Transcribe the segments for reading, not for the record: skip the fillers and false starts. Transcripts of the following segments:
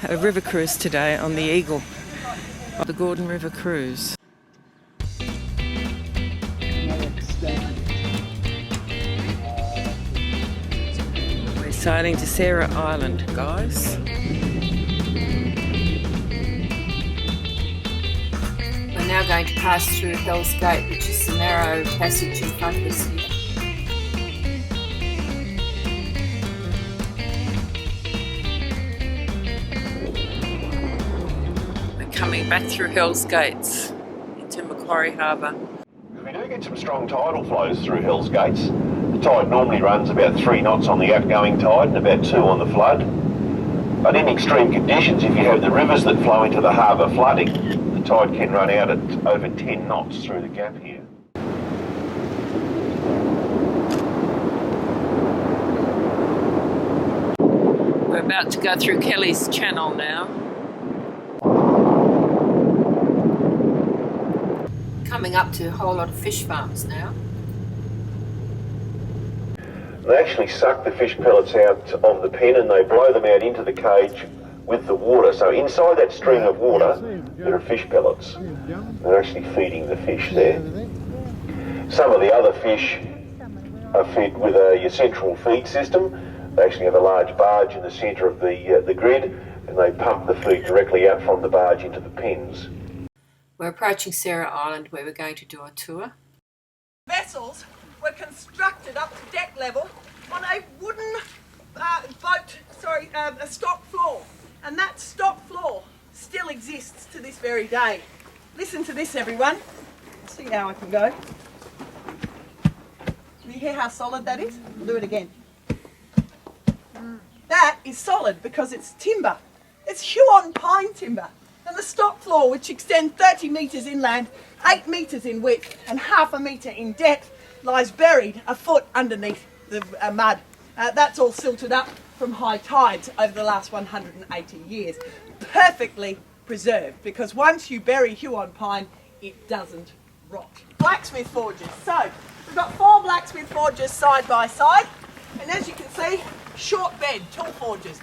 a river cruise today on the Eagle, the Gordon River Cruise. We're sailing to Sarah Island, guys. We're now going to pass through Hell's Gate, which is the narrow passage in front of us here. Coming back through Hell's Gates into Macquarie Harbour. We do get some strong tidal flows through Hell's Gates. The tide normally runs about 3 knots on the outgoing tide and about 2 on the flood. But in extreme conditions, if you have the rivers that flow into the harbour flooding, the tide can run out at over 10 knots through the gap here. We're about to go through Kelly's Channel now. Coming up to a whole lot of fish farms now. They actually suck the fish pellets out of the pen and they blow them out into the cage with the water. So inside that stream of water, there are fish pellets. They're actually feeding the fish there. Some of the other fish are fed with a central feed system. They actually have a large barge in the centre of the grid and they pump the feed directly out from the barge into the pens. We're approaching Sarah Island where we're going to do a tour. Vessels were constructed up to deck level on a wooden a stock floor, and that stock floor still exists to this very day. Listen to this, everyone. See how I can go. Can you hear how solid that is? I'll do it again. That is solid because it's timber. It's Huon pine timber. And the stock floor, which extends 30 metres inland, 8 metres in width and half a metre in depth, lies buried a foot underneath the mud. That's all silted up from high tides over the last 180 years. Perfectly preserved, because once you bury Huon pine, it doesn't rot. Blacksmith forges. So, we've got 4 blacksmith forges side by side, and as you can see, short bed tool forges.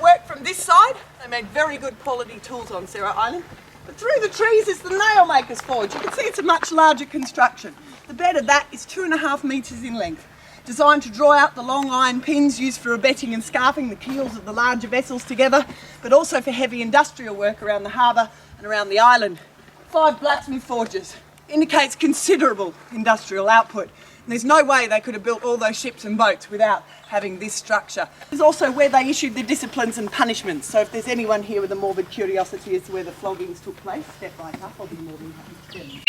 Work from this side. They made very good quality tools on Sarah Island. But through the trees is the nail maker's forge. You can see it's a much larger construction. The bed of that is 2.5 metres in length, designed to draw out the long iron pins used for abetting and scarfing the keels of the larger vessels together, but also for heavy industrial work around the harbour and around the island. 5 blacksmith forges indicates considerable industrial output. And there's no way they could have built all those ships and boats without having this structure. It's also where they issued the disciplines and punishments. So if there's anyone here with a morbid curiosity as to where the floggings took place, step right up, I'll be more than happy to tell you.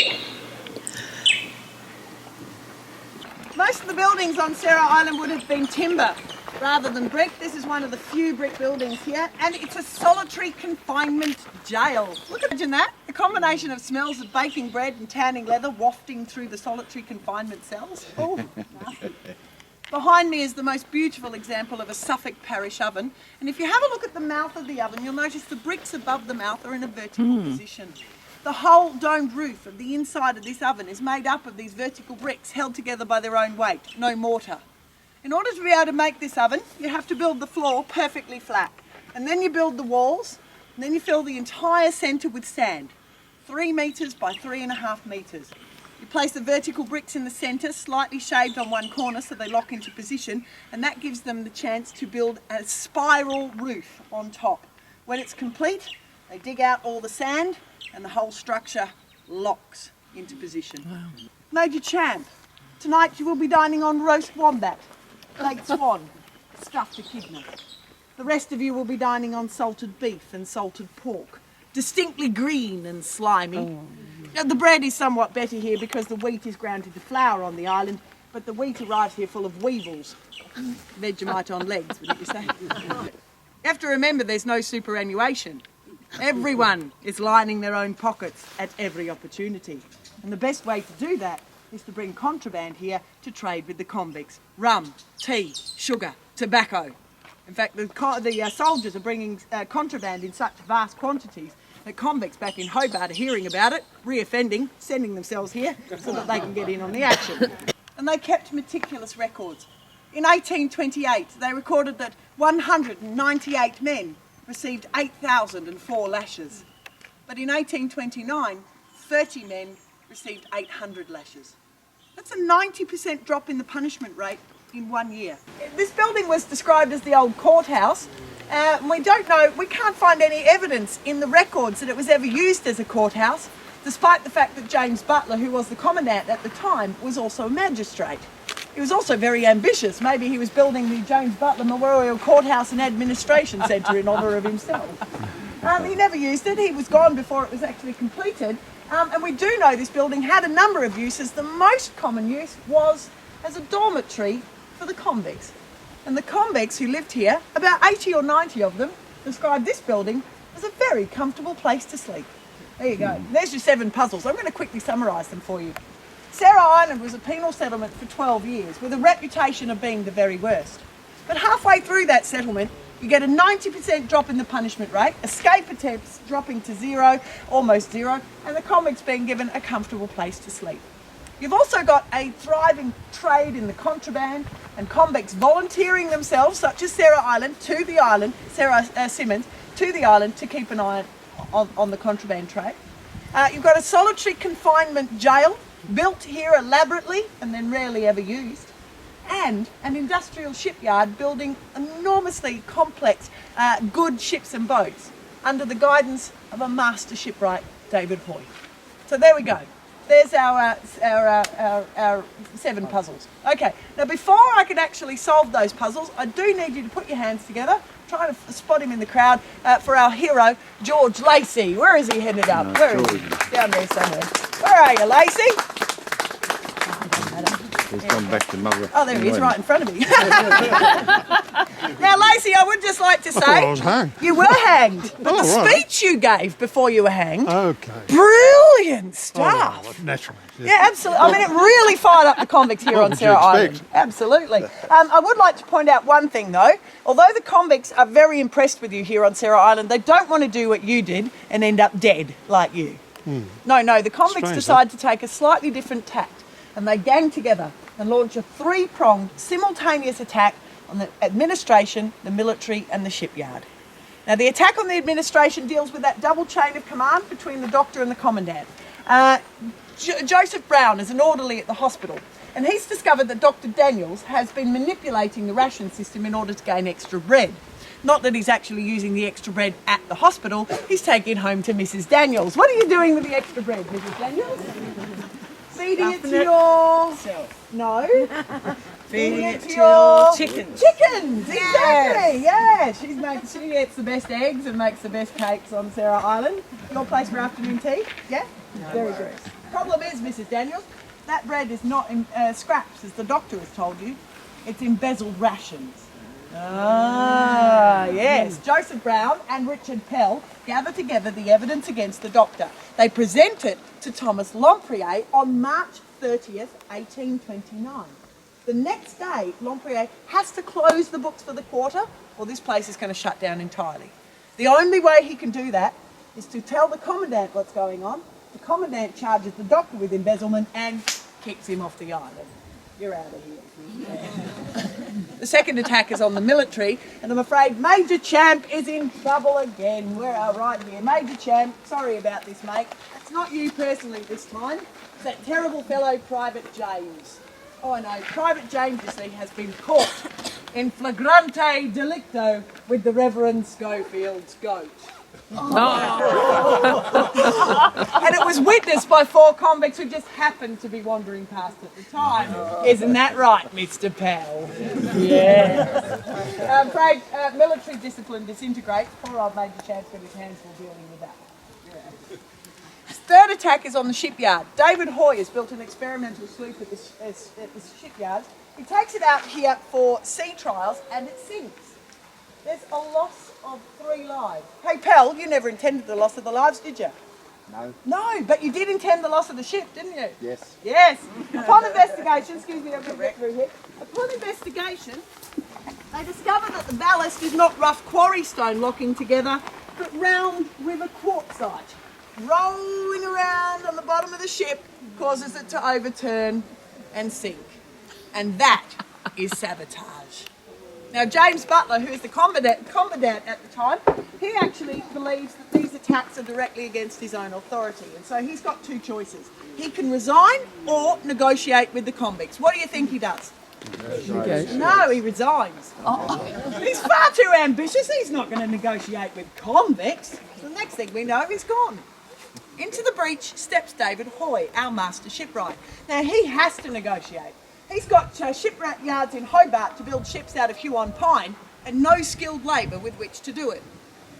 Most of the buildings on Sarah Island would have been timber rather than brick. This is one of the few brick buildings here, and it's a solitary confinement jail. Imagine that, a combination of smells of baking bread and tanning leather wafting through the solitary confinement cells. Oh, nasty. Behind me is the most beautiful example of a Suffolk parish oven, and if you have a look at the mouth of the oven, you'll notice the bricks above the mouth are in a vertical position. The whole domed roof of the inside of this oven is made up of these vertical bricks held together by their own weight, no mortar. In order to be able to make this oven, you have to build the floor perfectly flat, and then you build the walls, and then you fill the entire centre with sand, 3 metres by 3.5 metres. You place the vertical bricks in the centre, slightly shaved on one corner so they lock into position, and that gives them the chance to build a spiral roof on top. When it's complete, they dig out all the sand and the whole structure locks into position. Wow. Major Champ, tonight you will be dining on roast wombat, baked swan, stuffed echidna. The rest of you will be dining on salted beef and salted pork, distinctly green and slimy. Now, the bread is somewhat better here because the wheat is ground into flour on the island, but the wheat arrives here full of weevils. Vegemite on legs, wouldn't you say? You have to remember there's no superannuation. Everyone is lining their own pockets at every opportunity. And the best way to do that is to bring contraband here to trade with the convicts. Rum, tea, sugar, tobacco. In fact, the soldiers are bringing contraband in such vast quantities that convicts back in Hobart are hearing about it, re-offending, sending themselves here so that they can get in on the action. And they kept meticulous records. In 1828, they recorded that 198 men received 8,004 lashes. But in 1829, 30 men received 800 lashes. That's a 90% drop in the punishment rate in 1 year. This building was described as the old courthouse. We can't find any evidence in the records that it was ever used as a courthouse, despite the fact that James Butler, who was the commandant at the time, was also a magistrate. He was also very ambitious. Maybe he was building the James Butler Memorial Courthouse and Administration Centre in honour of himself. He never used it. He was gone before it was actually completed. And we do know this building had a number of uses. The most common use was as a dormitory for the convicts. And the convicts who lived here, about 80 or 90 of them, described this building as a very comfortable place to sleep. There you go. There's your 7 puzzles. I'm going to quickly summarise them for you. Sarah Island was a penal settlement for 12 years with a reputation of being the very worst. But halfway through that settlement, you get a 90% drop in the punishment rate, escape attempts dropping to zero, almost zero, and the convicts being given a comfortable place to sleep. You've also got a thriving trade in the contraband and convicts volunteering themselves, such as Sarah Island, to the island, Sarah Simmons, to the island to keep an eye on the contraband trade. You've got a solitary confinement jail built here elaborately and then rarely ever used, and an industrial shipyard building enormously complex, good ships and boats under the guidance of a master shipwright, David Hoy. So there we go. There's our 7 puzzles. Okay, now before I can actually solve those puzzles, I do need you to put your hands together, try to spot him in the crowd, for our hero, George Lacey. Where is he headed up? Where is he? Down there somewhere. Where are you, Lacey? He's gone back to mother. Oh, there he is, right in front of me. Now, Lacey, I would just like to say, I was hanged. You were hanged, but the right. speech you gave before you were hanged, Okay. brilliant stuff. Oh, naturally. Yeah, absolutely. I mean, it really fired up the convicts here on would you Sarah Island. expect? Absolutely. I would like to point out one thing, though. Although the convicts are very impressed with you here on Sarah Island, they don't want to do what you did and end up dead like you. No, the convicts Strange, decide to take a slightly different tact, and they gang together and launch a 3-pronged simultaneous attack on the administration, the military and the shipyard. Now, the attack on the administration deals with that double chain of command between the doctor and the commandant. Joseph Brown is an orderly at the hospital, and he's discovered that Dr. Daniels has been manipulating the ration system in order to gain extra bread. Not that he's actually using the extra bread at the hospital, he's taking it home to Mrs. Daniels. What are you doing with the extra bread, Mrs. Daniels? Feeding it to your... No. Feeding it to your... chickens. Chickens, exactly, yeah. She gets the best eggs and makes the best cakes on Sarah Island. Your place for afternoon tea? Yeah? Very good. Problem is, Mrs. Daniels, that bread is not in scraps, as the doctor has told you. It's embezzled rations. Ah, yes. Joseph Brown and Richard Pell gather together the evidence against the doctor. They present it to Thomas Lempriere on March 30th, 1829. The next day, Lempriere has to close the books for the quarter, or this place is going to shut down entirely. The only way he can do that is to tell the commandant what's going on. The commandant charges the doctor with embezzlement and kicks him off the island. You're out of here. The second attack is on the military, and I'm afraid Major Champ is in trouble again. We're right here. Major Champ, sorry about this, mate. It's not you personally this time. It's that terrible fellow Private James. Oh, I know. Private James, you see, has been caught in flagrante delicto with the Reverend Schofield's goat. And it was witnessed by 4 convicts who just happened to be wandering past at the time. Isn't that right, Mr. Powell? Yeah. I'm afraid military discipline disintegrates. Poor old Major Champ's got his hands full dealing with that. Yeah. Third attack is on the shipyard. David Hoy has built an experimental sloop at the shipyard. He takes it out here for sea trials and it sinks. There's a loss of 3 lives. Hey, Pell, you never intended the loss of the lives, did you? No. No, but you did intend the loss of the ship, didn't you? Yes. Yes. Upon investigation, excuse me, I'm going to get through here. Upon investigation, they discover that the ballast is not rough quarry stone locking together, but round river quartzite. Rolling around on the bottom of the ship causes it to overturn and sink. And that is sabotage. Now, James Butler, who is the commandant at the time, he actually believes that these attacks are directly against his own authority. And so he's got two choices. He can resign or negotiate with the convicts. What do you think he does? No, he resigns. He's far too ambitious. He's not going to negotiate with convicts. The next thing we know, he's gone. Into the breach steps David Hoy, our master shipwright. Now, he has to negotiate. He's got shipwright yards in Hobart to build ships out of Huon pine and no skilled labour with which to do it.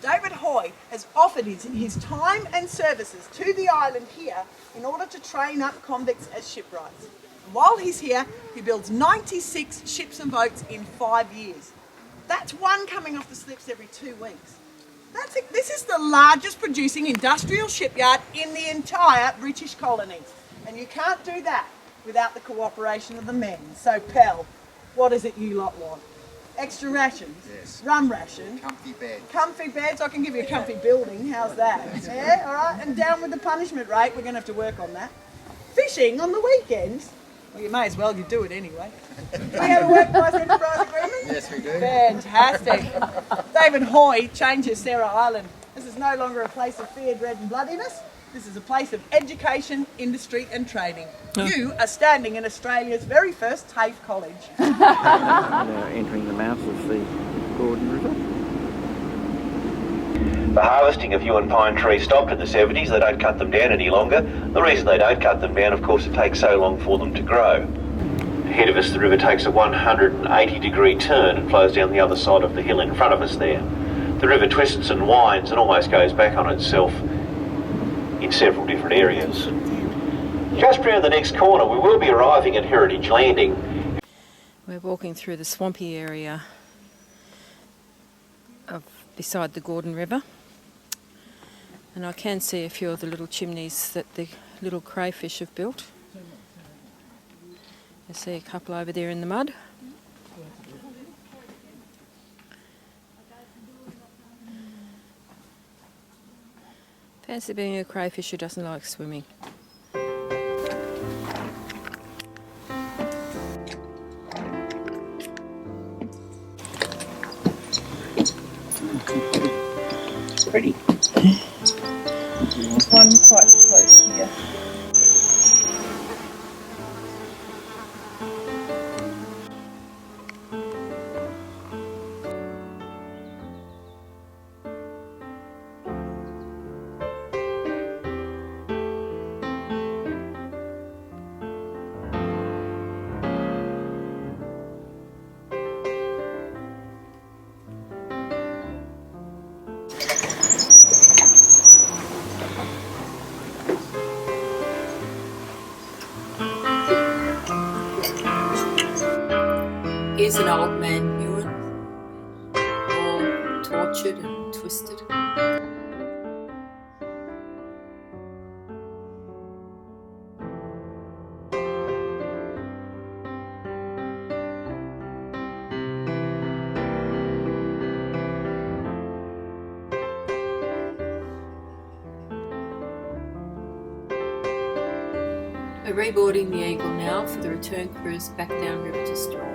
David Hoy has offered his time and services to the island here in order to train up convicts as shipwrights. And while he's here, he builds 96 ships and boats in 5 years. That's one coming off the slips every 2 weeks. This is the largest producing industrial shipyard in the entire British colonies. And you can't do that without the cooperation of the men. So, Pell, what is it you lot want? Extra rations? Yes. Rum ration? Comfy bed. Comfy beds? I can give you a comfy building. How's that? Yeah, all right. And down with the punishment rate. We're going to have to work on that. Fishing on the weekends? Well, you may as well. You do it anyway. We have a workplace enterprise agreement? Yes, we do. Fantastic. David Hoy changes Sarah Island. This is no longer a place of fear, dread and bloodiness. This is a place of education, industry and training. You are standing in Australia's very first TAFE college. Now entering the mouth of the Gordon River. The harvesting of Huon pine trees stopped in the 70s. They don't cut them down any longer. The reason they don't cut them down, of course, it takes so long for them to grow. Ahead of us, the river takes a 180-degree turn and flows down the other side of the hill in front of us there. The river twists and winds and almost goes back on itself in several different areas. Just round the next corner, we will be arriving at Heritage Landing. We're walking through the swampy area beside the Gordon River, and I can see a few of the little chimneys that the little crayfish have built. I see a couple over there in the mud. Fancy being a crayfish who doesn't like swimming. Pretty. One quite close here. Here's an old man Huon, all tortured and twisted. We're reboarding the Eagle now for the return cruise back downriver to Stroll.